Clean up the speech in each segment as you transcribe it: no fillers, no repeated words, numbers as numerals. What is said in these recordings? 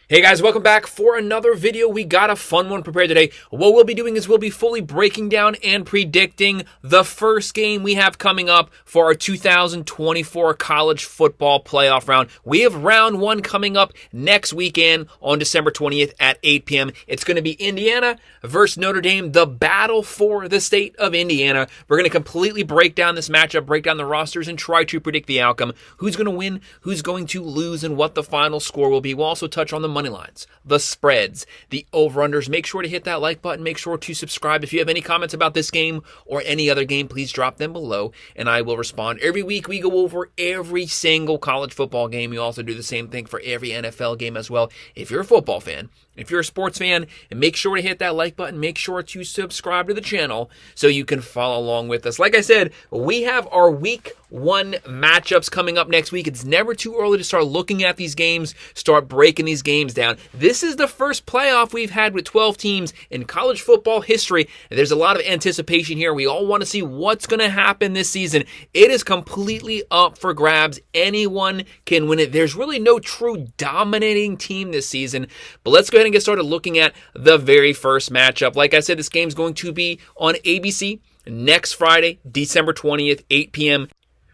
Hey guys, welcome back for another video. We got a fun one prepared today. What we'll be doing is we'll be fully breaking down and predicting the first game we have coming up for our 2024 college football playoff round. We have round one coming up next weekend on December 20th at 8 p.m. It's going to be Indiana versus Notre Dame, the battle for the state of Indiana. We're going to completely break down this matchup, break down the rosters, and try to predict the outcome. Who's going to win, who's going to lose, and what the final score will be. We'll also touch on the money lines, the spreads, the over-unders. Make sure to hit that like button. Make sure to subscribe. If you have any comments about this game or any other game, please drop them below and I will respond. Every week we go over every single college football game. We also do the same thing for every NFL game as well. If you're a football fan, if you're a sports fan, and make sure to hit that like button. Make sure to subscribe to the channel so you can follow along with us. Like I said, we have our week one matchups coming up next week. It's never too early to start looking at these games, start breaking these games down. This is the first playoff we've had with 12 teams in college football history. There's a lot of anticipation here. We all want to see what's going to happen this season. It is completely up for grabs. Anyone can win it. There's really no true dominating team this season. But let's go ahead and get started looking at the very first matchup. Like I said, this game's going to be on ABC next Friday, December 20th, 8 p.m.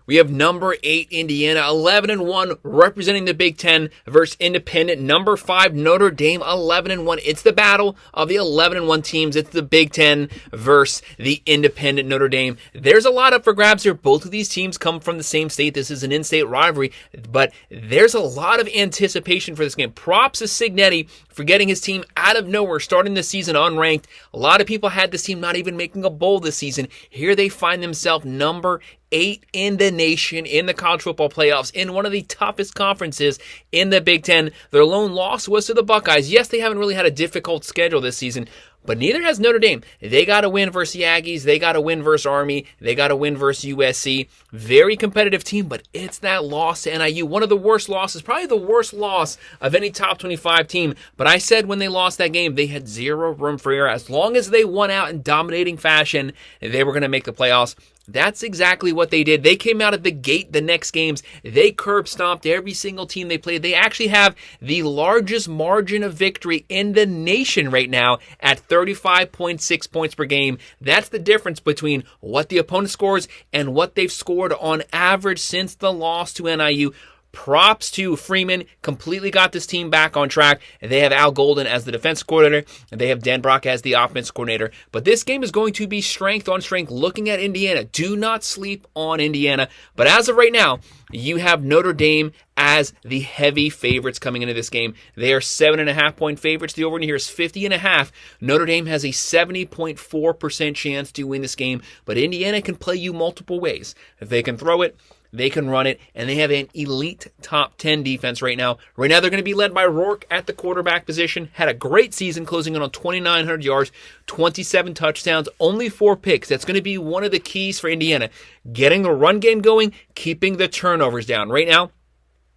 We have number 8 Indiana, 11-1, representing the Big Ten versus independent number 5 Notre Dame, 11-1. It's the battle of the 11-1 teams. It's the Big Ten versus the independent Notre Dame. There's a lot up for grabs here. Both of these teams come from the same state. This is an in-state rivalry, but there's a lot of anticipation for this game. Props to Cignetti for getting his team out of nowhere, starting the season unranked. A lot of people had this team not even making a bowl this season. Here they find themselves number 8 in the nation in the college football playoffs in one of the toughest conferences in the Big Ten. Their lone loss was to the Buckeyes. Yes, they haven't really had a difficult schedule this season, but neither has Notre Dame. They got to win versus the Aggies. They got to win versus Army. They got to win versus USC. Very competitive team, but it's that loss to NIU. One of the worst losses, probably the worst loss of any top 25 team. But I said when they lost that game, they had zero room for error. As long as they won out in dominating fashion, they were going to make the playoffs. That's exactly what they did. They came out of the gate the next games. They curb stomped every single team they played. They actually have the largest margin of victory in the nation right now at 35.6 points per game. That's the difference between what the opponent scores and what they've scored on average since the loss to NIU. Props to Freeman, completely got this team back on track. They have Al Golden as the defense coordinator, and they have Dan Brock as the offense coordinator. But this game is going to be strength on strength, looking at Indiana. Do not sleep on Indiana. But as of right now, you have Notre Dame as the heavy favorites coming into this game. They are 7.5-point favorites. The over-under here is 50.5. Notre Dame has a 70.4% chance to win this game, but Indiana can play you multiple ways. If they can throw it, they can run it, and they have an elite top 10 defense right now. Right now, they're going to be led by Rourke at the quarterback position. Had a great season, closing in on 2,900 yards, 27 touchdowns, only 4 picks. That's going to be one of the keys for Indiana. Getting the run game going, keeping the turnovers down. Right now,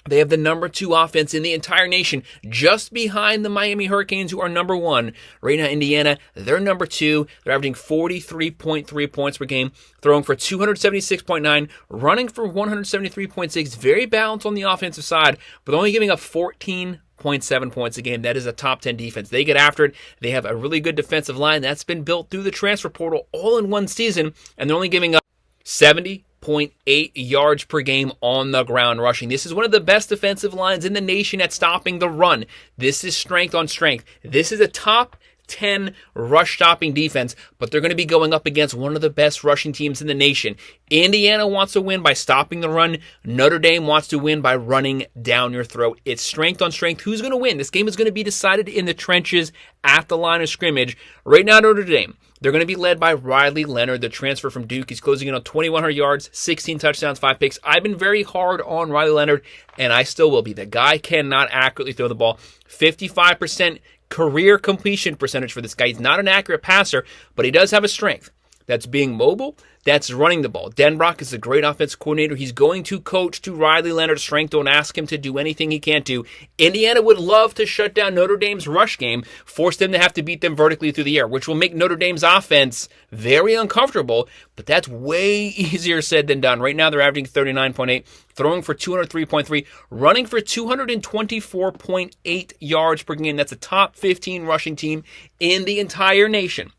they have the number 2 offense in the entire nation, just behind the Miami Hurricanes, who are number 1. Right now, Indiana, they're number 2. They're averaging 43.3 points per game, throwing for 276.9, running for 173.6. Very balanced on the offensive side, but only giving up 14.7 points a game. That is a top 10 defense. They get after it. They have a really good defensive line that's been built through the transfer portal all in one season, and they're only giving up 70.8 yards per game on the ground rushing. This is one of the best defensive lines in the nation at stopping the run. This is strength on strength. This is a top 10 rush stopping defense, but they're going to be going up against one of the best rushing teams in the nation. Indiana wants to win by stopping the run. Notre Dame wants to win by running down your throat. It's strength on strength. Who's going to win? This game is going to be decided in the trenches at the line of scrimmage. Right now, Notre Dame, they're going to be led by Riley Leonard, the transfer from Duke. He's closing in on 2,100 yards, 16 touchdowns, 5 picks. I've been very hard on Riley Leonard, and I still will be. The guy cannot accurately throw the ball. 55% career completion percentage for this guy. He's not an accurate passer, but he does have a strength. That's being mobile. That's running the ball. Denbrock is a great offensive coordinator. He's going to coach to Riley Leonard's strength. Don't ask him to do anything he can't do. Indiana would love to shut down Notre Dame's rush game, force them to have to beat them vertically through the air, which will make Notre Dame's offense very uncomfortable, but that's way easier said than done. Right now, they're averaging 39.8, throwing for 203.3, running for 224.8 yards per game. That's a top 15 rushing team in the entire nation.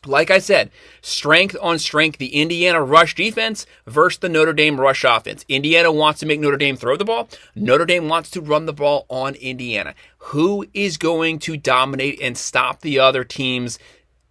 Like I said, strength on strength, the Indiana rush defense versus the Notre Dame rush offense. Indiana wants to make Notre Dame throw the ball. Notre Dame wants to run the ball on Indiana. Who is going to dominate and stop the other team's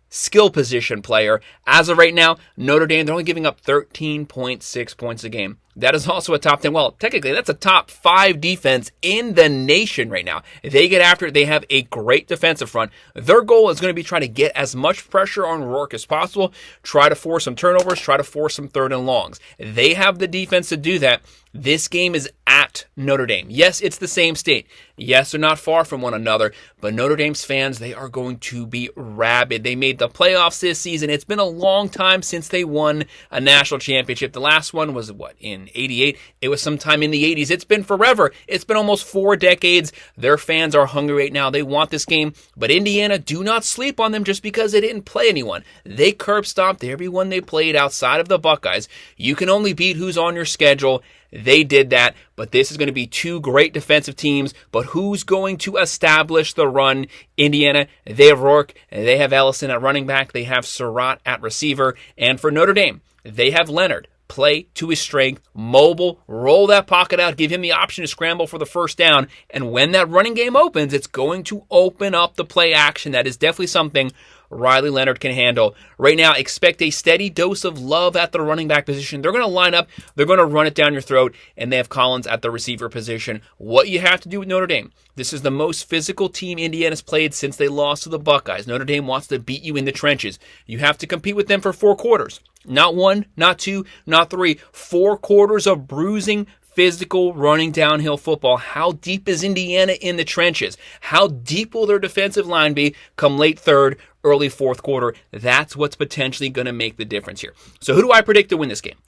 skill position player? As of right now, Notre Dame, they're only giving up 13.6 points a game. That is also a top 10. Well, technically, that's a top 5 defense in the nation right now. They get after it. They have a great defensive front. Their goal is going to be trying to get as much pressure on Rourke as possible, try to force some turnovers, try to force some third and longs. They have the defense to do that. This game is at Notre Dame. Yes, it's the same state. Yes, they're not far from one another, but Notre Dame's fans, they are going to be rabid. They made the playoffs this season. It's been a long time since they won a national championship. The last one was, in 88? It was sometime in the 80s. It's been forever. It's been almost 4 decades. Their fans are hungry right now. They want this game, but Indiana, do not sleep on them just because they didn't play anyone. They curb stomped everyone they played outside of the Buckeyes. You can only beat who's on your schedule. They did that, but this is going to be 2 great defensive teams. But who's going to establish the run? Indiana, they have Rourke, they have Ellison at running back, they have Surratt at receiver, and for Notre Dame, they have Leonard. Play to his strength, mobile, roll that pocket out, give him the option to scramble for the first down, and when that running game opens, it's going to open up the play action. That is definitely something Riley Leonard can handle. Right now, expect a steady dose of love at the running back position. They're going to line up, they're going to run it down your throat, and they have Collins at the receiver position. What you have to do with Notre Dame, this is the most physical team Indiana's played since they lost to the Buckeyes. Notre Dame wants to beat you in the trenches. You have to compete with them for 4 quarters. Not 1, not 2, not 3. 4 quarters of bruising, physical, running downhill football. How deep is Indiana in the trenches? How deep will their defensive line be come late 3rd, early 4th quarter? That's what's potentially going to make the difference here. So who do I predict to win this game?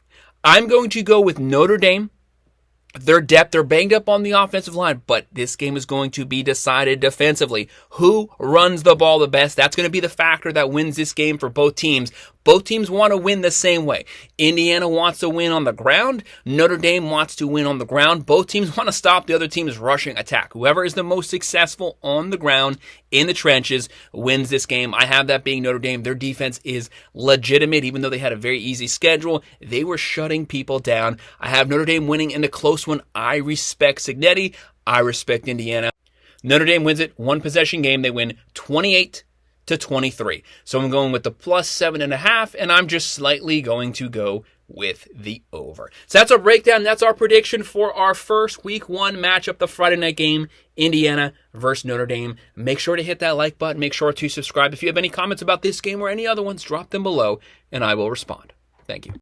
I'm going to go with Notre Dame. Their depth, they're banged up on the offensive line, but this game is going to be decided defensively. Who runs the ball the best? That's going to be the factor that wins this game for both teams. Both teams want to win the same way. Indiana wants to win on the ground. Notre Dame wants to win on the ground. Both teams want to stop the other team's rushing attack. Whoever is the most successful on the ground in the trenches wins this game. I have that being Notre Dame. Their defense is legitimate, even though they had a very easy schedule. They were shutting people down. I have Notre Dame winning in the close one. I respect Cignetti. I respect Indiana. Notre Dame wins it. 1 possession game. They win 28-23. So I'm going with the +7.5, and I'm just slightly going to go with the over. So that's our breakdown. That's our prediction for our first week 1 matchup, the Friday night game, Indiana versus Notre Dame. Make sure to hit that like button. Make sure to subscribe. If you have any comments about this game or any other ones, drop them below, and I will respond. Thank you.